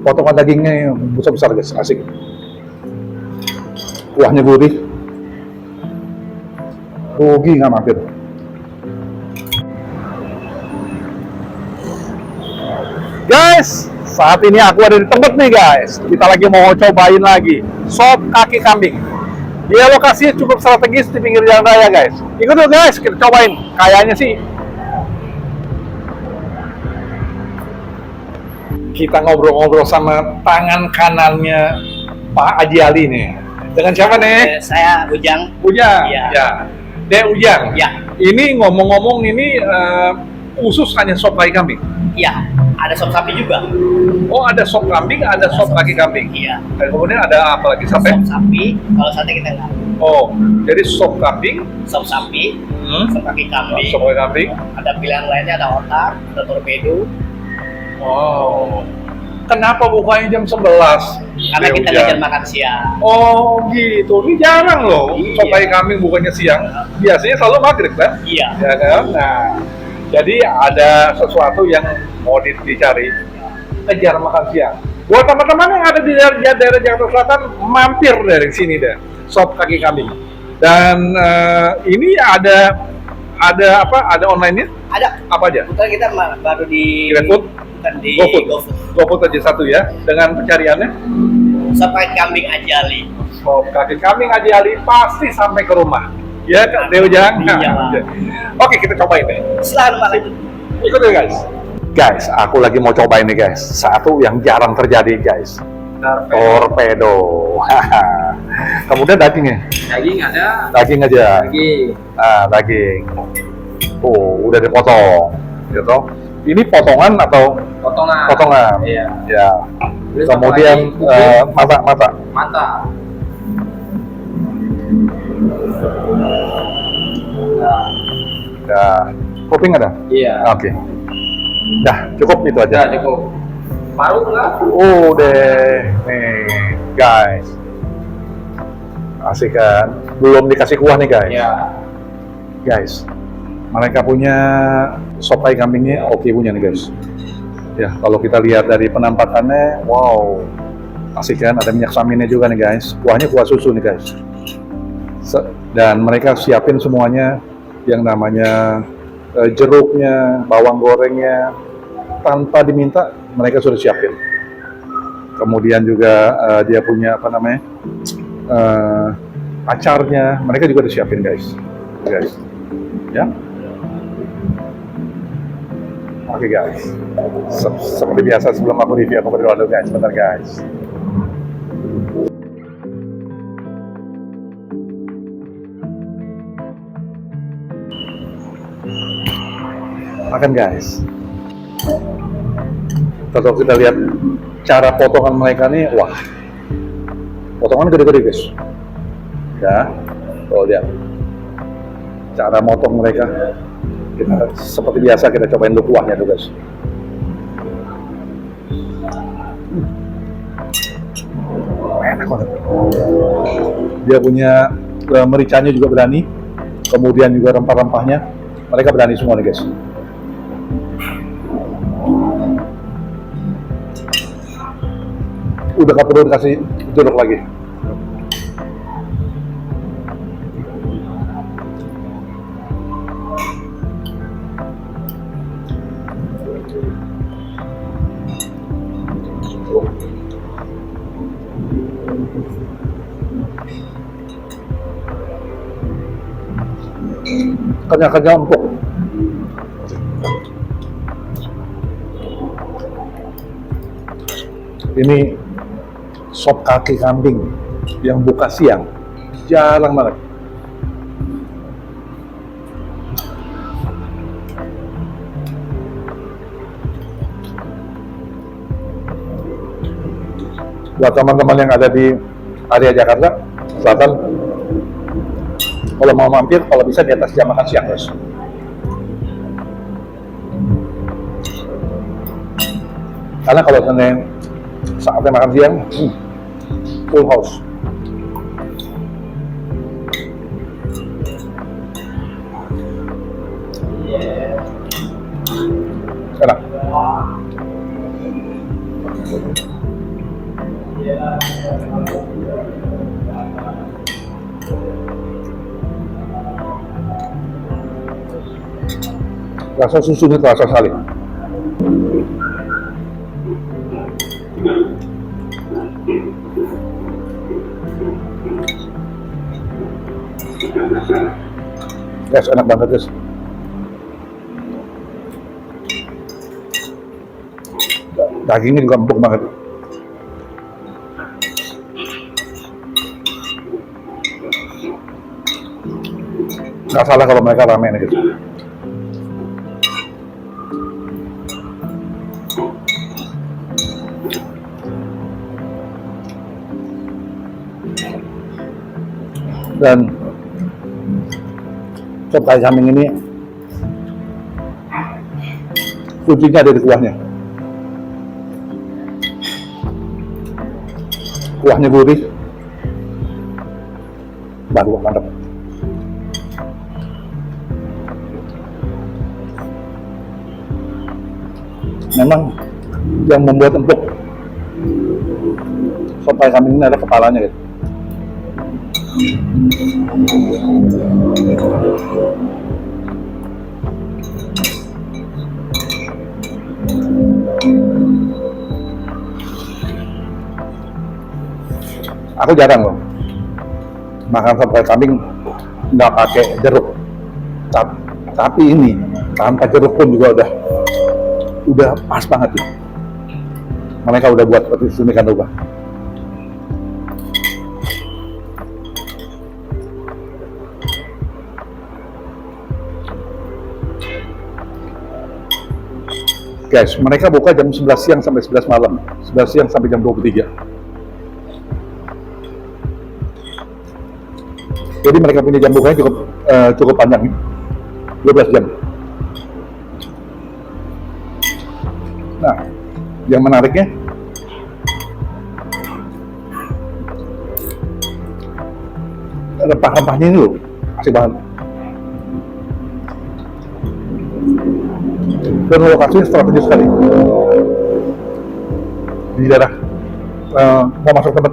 Potongan dagingnya yang besar-besar guys, asik. Kuahnya gurih. Rugi nggak mampir. Guys, saat ini aku ada di tempat nih guys. Kita lagi mau cobain lagi sop kaki kambing. Dia lokasinya cukup strategis di pinggir jalan raya guys. Ikut dong guys, kita cobain. Kayaknya sih kita ngobrol-ngobrol sama tangan kanannya Pak Haji Ali nih. Dengan siapa nih? Saya Ujang. Ujang. Iya. Ya. Dek Ujang. Ya. Ini ngomong-ngomong ini khusus hanya sop kaki kambing. Iya. Ada sop sapi juga. Oh, ada sop kambing, ada sop kaki kambing. Iya. Dan kemudian ada apa lagi? Sate? Sop sapi. Kalau sate kita nggak. Oh, jadi sop kambing, Sop sapi. Sop kaki kambing. sop kaki kambing. Ada pilihan lainnya, ada otak, ada torpedo. Wow. Kenapa bukanya jam 11? Karena kita ngejar makan siang. Oh gitu, ini jarang loh. Iya. Sop kaki kambing bukannya siang. Biasanya selalu maghrib kan? Iya. Ya kan? Nah, jadi ada sesuatu yang mau dicari, kejar makan siang. Buat teman-teman yang ada di daerah Jakarta Selatan, mampir dari sini deh, sop kaki kambing. Dan ini ada apa? Ada online-nya? Ada. Apa aja? Kebetulan kita baru di GrabFood? bukan di GoFood. GoFood. GoFood aja satu ya. Dengan pencariannya, Sop kaki kambing Ajali. sop kaki kambing Haji Ali pasti sampai ke rumah. Ya, Kak Deo Jang. Iya. Oke, kita cobain deh. Silahkan Pak lanjut. Ikut deh guys. Guys, aku lagi mau cobain nih guys. Satu yang jarang terjadi guys. Torpedo. Kemudian dagingnya. Daging ada. Daging aja. Daging. Ah, daging. Oh, udah dipotong. Gitu. Ini potongan atau Potongan. potongan? Iya. Ya. Kemudian mata. Mata. Ya. Kuping ada? Iya. Oke. Dah, cukup itu aja. cukup. Paru enggak? Deh, nih guys, asik kan? Belum dikasih kuah nih guys. Iya. Guys, mereka punya sop kaki kambingnya oke punya nih guys. Ya, kalau kita lihat dari penampakannya, wow, asik kan? Ada minyak saminnya juga nih guys. Kuahnya kuah susu nih guys. Dan mereka siapin semuanya yang namanya jeruknya, bawang gorengnya, tanpa diminta mereka sudah siapin. Kemudian juga dia punya apa namanya acarnya, mereka juga udah siapin guys, ya. Oke guys, seperti biasa sebelum aku review aku berdoa dulu guys, bentar guys. Makan guys. Kalau kita lihat cara potongan mereka nih, wah, potongan gede-gede guys. Ya, kalau lihat cara motong mereka, kita seperti biasa kita cobain dulu kuahnya tuh guys. Enak banget. Dia punya mericanya juga berani, kemudian juga rempah-rempahnya, mereka berani semua nih guys. Udah gak perlu dikasih jeruk lagi. Kenyal-kenyal empuk. Ini sop kaki kambing yang buka siang, jarang banget. Buat teman-teman yang ada di area Jakarta Selatan, kalau mau mampir, kalau bisa di atas jam makan siang guys. Karena kalau saatnya makan siang, full house. Enak. Rasa susunya terasa sekali. Guys, enak banget guys. Dagingnya juga empuk banget. Nggak salah kalau mereka rame nih guys. Dan sop kai kambing ini kuncinya ada di kuahnya. Kuahnya gurih, baru mantap. Memang yang membuat empuk sop kai kambing ini adalah kepalanya gitu. Aku jarang loh makan sop kai kambing nggak pakai jeruk. Tapi ini tanpa jeruk pun juga udah pas banget tuh. Mereka udah buat seperti sedemikian rupa. Guys, mereka buka jam 11 siang sampai 11 malam, 11 siang sampai jam 23. Jadi mereka punya jam bukanya cukup panjang, 12 jam. Nah, yang menariknya rempah-rempahnya ini loh, asik banget. Dan lokasinya strategis sekali di daerah mau masuk tempat.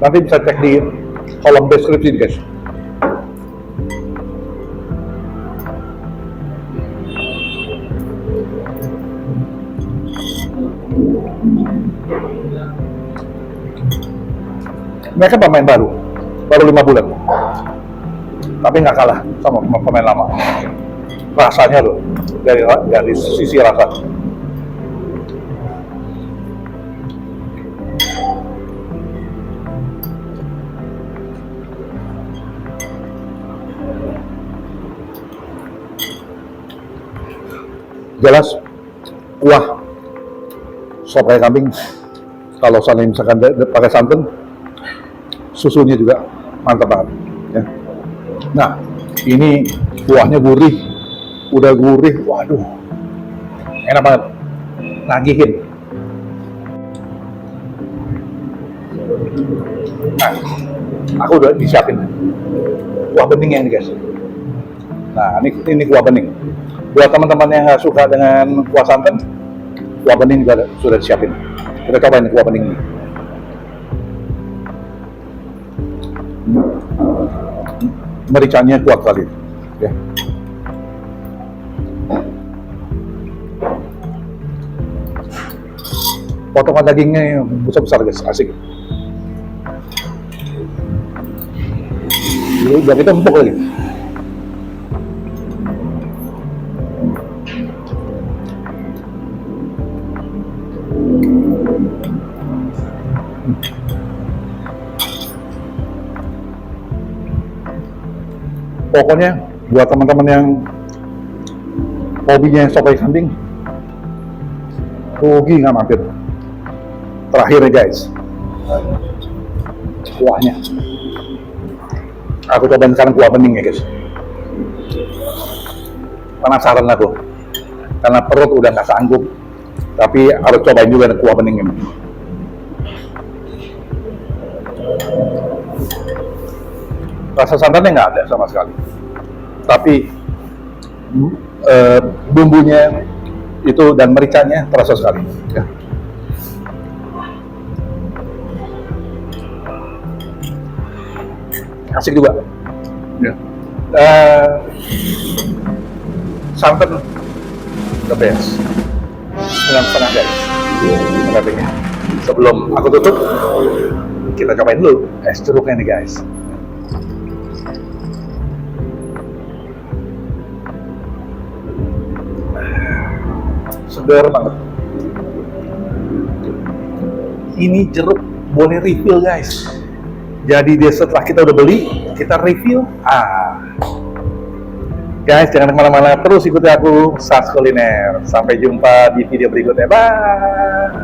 Nanti bisa cek di kolom deskripsi guys. Mereka pemain baru 5 bulan. Tapi nggak kalah sama pemain lama. Rasanya loh, dari sisi rasa. Jelas kuah sop kai kambing kalau misalkan pakai santan, susunya juga mantap banget ya. Nah, ini kuahnya gurih, udah gurih, waduh, enak banget, nagihin. Nah, aku udah disiapin kuah beningnya nih guys. Nah, ini kuah bening. Buat teman-teman yang nggak suka dengan kuah santan, kuah bening juga sudah disiapin. Kita cobain kuah bening ini. Mericanya kuat sekali ya. Potongan dagingnya besar-besar guys, asik. Udah kita empuk lagi. Pokoknya buat teman-teman yang hobinya sop kai kambing, rugi nggak mampir. Terakhir nih guys, kuahnya. Aku cobain sekarang kuah bening ya guys. Penasaran aku, karena perut udah nggak sanggup. Tapi harus cobain juga kuah bening ini. Rasa santannya nggak ada sama sekali, tapi bumbunya Itu dan mericanya terasa sekali. Ya. Asik juga. Ya. Santan the best. 9,5 guys. Ratingnya. Sebelum aku tutup, kita cobain dulu es jeruknya nih guys. Segar banget. Ini jeruk boleh refill guys. Jadi dia setelah kita udah beli, kita refill. Guys, jangan kemana-mana, terus ikuti aku Sas Kuliner. Sampai jumpa di video berikutnya. Bye.